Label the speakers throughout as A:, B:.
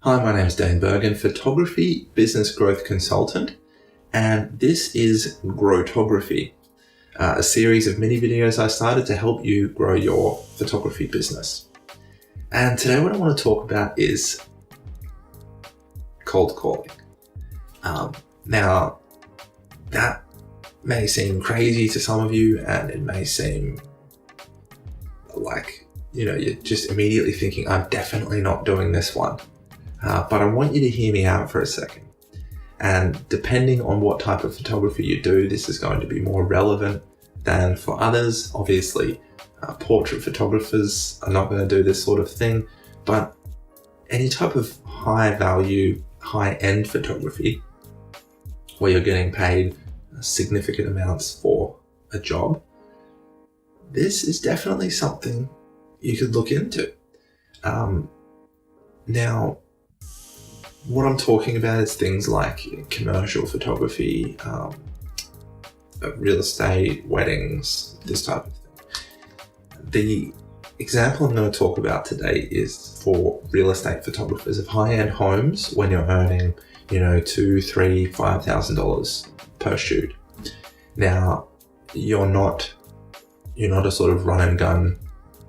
A: Hi, my name is Dane Bergen, photography business growth consultant, and this is Growtography, a series of mini videos I started to help you grow your photography business. And today what I want to talk about is cold calling. Now, that may seem crazy to some of you, and it may seem like, you're just immediately thinking, I'm definitely not doing this one. But I want you to hear me out for a second. And depending on what type of photography you do, this is going to be more relevant than for others. Obviously, portrait photographers are not going to do this sort of thing, but any type of high value, high-end photography where you're getting paid significant amounts for a job, this is definitely something you could look into. Now, what I'm talking about is things like commercial photography, real estate, weddings, this type of thing. The example I'm going to talk about today is for real estate photographers of high-end homes when you're earning, $2,000, $3,000, $5,000 per shoot. Now, you're not a sort of run and gun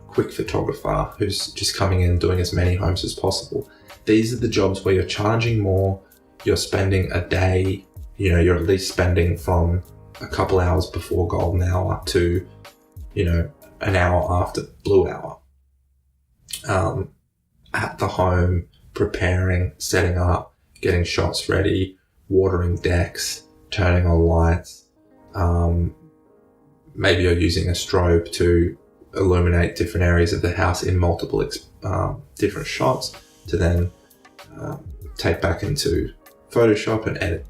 A: quick photographer who's just coming in and doing as many homes as possible. These are the jobs where you're charging more, you're spending a day, you're at least spending from a couple hours before golden hour to, an hour after blue hour. At the home, preparing, setting up, getting shots ready, watering decks, turning on lights. Maybe you're using a strobe to illuminate different areas of the house in multiple different shots to then take back into Photoshop and edit,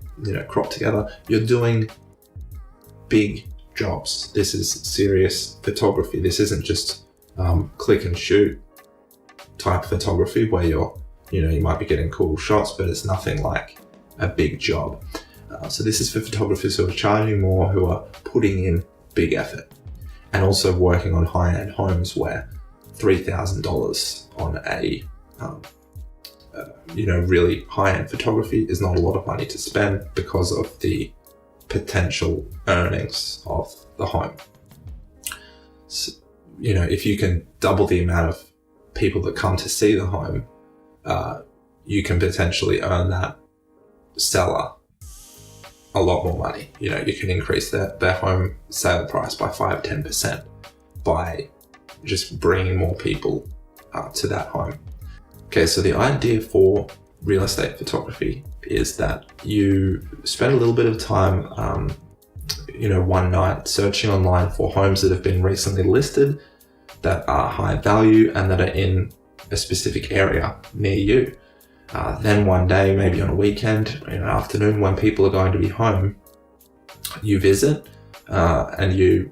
A: crop together. You're doing big jobs. This is serious photography. This isn't just click and shoot type photography where you might be getting cool shots, but it's nothing like a big job. So this is for photographers who are charging more, who are putting in big effort, and also working on high-end homes where $3,000 on a really high-end photography is not a lot of money to spend because of the potential earnings of the home. So, if you can double the amount of people that come to see the home, you can potentially earn that seller a lot more money. You can increase their home sale price by 5-10% by just bringing more people to that home. Okay, so the idea for real estate photography is that you spend a little bit of time, one night searching online for homes that have been recently listed, that are high value and that are in a specific area near you. Then one day, maybe on a weekend, in an afternoon when people are going to be home, you visit and you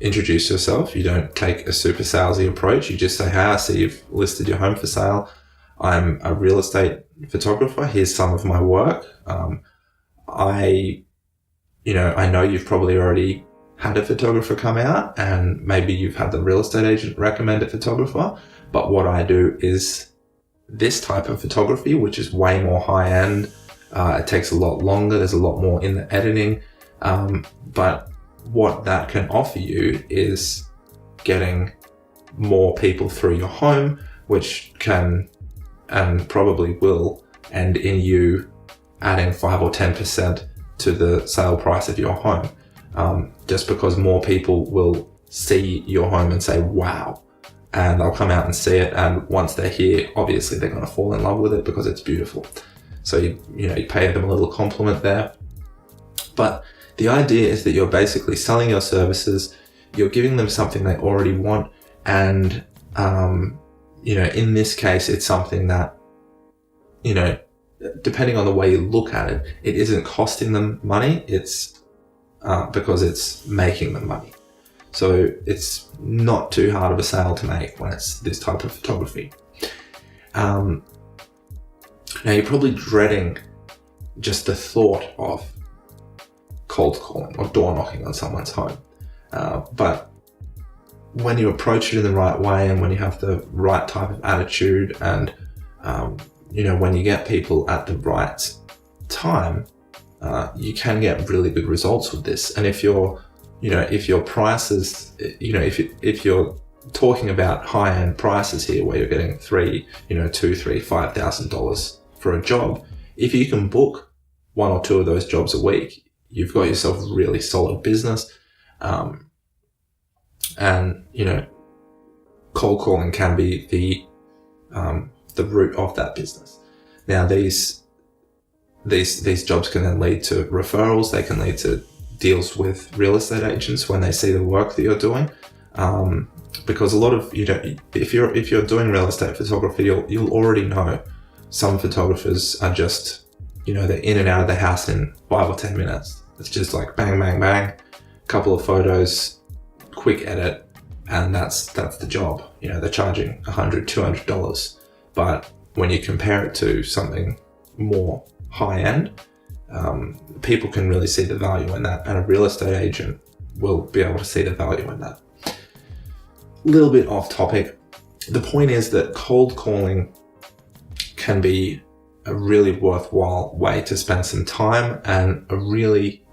A: introduce yourself. You don't take a super salesy approach. You just say, hey, I see you've listed your home for sale. I'm a real estate photographer. Here's some of my work. I know you've probably already had a photographer come out, and maybe you've had the real estate agent recommend a photographer. But what I do is this type of photography, which is way more high end. It takes a lot longer. There's a lot more in the editing. But what that can offer you is getting more people through your home, which can and probably will end in you adding 5 or 10% to the sale price of your home. Just because more people will see your home and say, wow, and they'll come out and see it. And once they're here, obviously they're going to fall in love with it because it's beautiful. So you pay them a little compliment there. But the idea is that you're basically selling your services, you're giving them something they already want. And, in this case, it's something that, depending on the way you look at it, it isn't costing them money. It's because it's making them money. So it's not too hard of a sale to make when it's this type of photography. Now you're probably dreading just the thought of cold calling or door knocking on someone's home. But when you approach it in the right way and when you have the right type of attitude and when you get people at the right time, you can get really good results with this. And if your prices, if you're talking about high-end prices here, where you're getting $2,000, $3,000, $5,000 for a job, if you can book 1 or 2 of those jobs a week, you've got yourself a really solid business. And cold calling can be the root of that business. Now, these jobs can then lead to referrals. They can lead to deals with real estate agents when they see the work that you're doing. Because a lot of, if you're doing real estate photography, you'll already know some photographers are just, they're in and out of the house in 5 or 10 minutes. It's just like bang, bang, bang, couple of photos, quick edit, and that's the job. They're charging $100, $200. But when you compare it to something more high end, people can really see the value in that, and a real estate agent will be able to see the value in that. A little bit off topic. The point is that cold calling can be a really worthwhile way to spend some time, and a really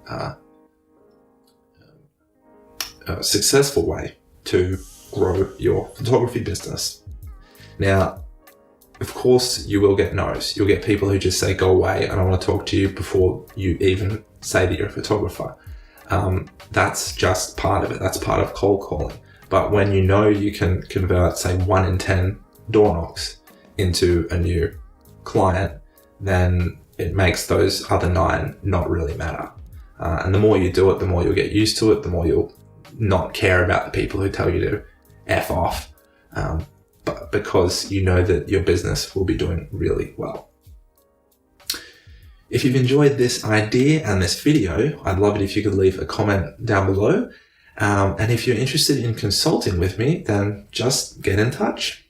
A: successful way to grow your photography business. Now, of course, you will get no's. You'll get people who just say, go away, I don't want to talk to you, before you even say that you're a photographer. That's just part of it. That's part of cold calling. But when you can convert, say, 1 in 10 door knocks into a new client, then it makes those other 9 not really matter. And the more you do it, the more you'll get used to it, the more you'll not care about the people who tell you to F off. But because you know that your business will be doing really well. If you've enjoyed this idea and this video, I'd love it if you could leave a comment down below. And if you're interested in consulting with me, then just get in touch.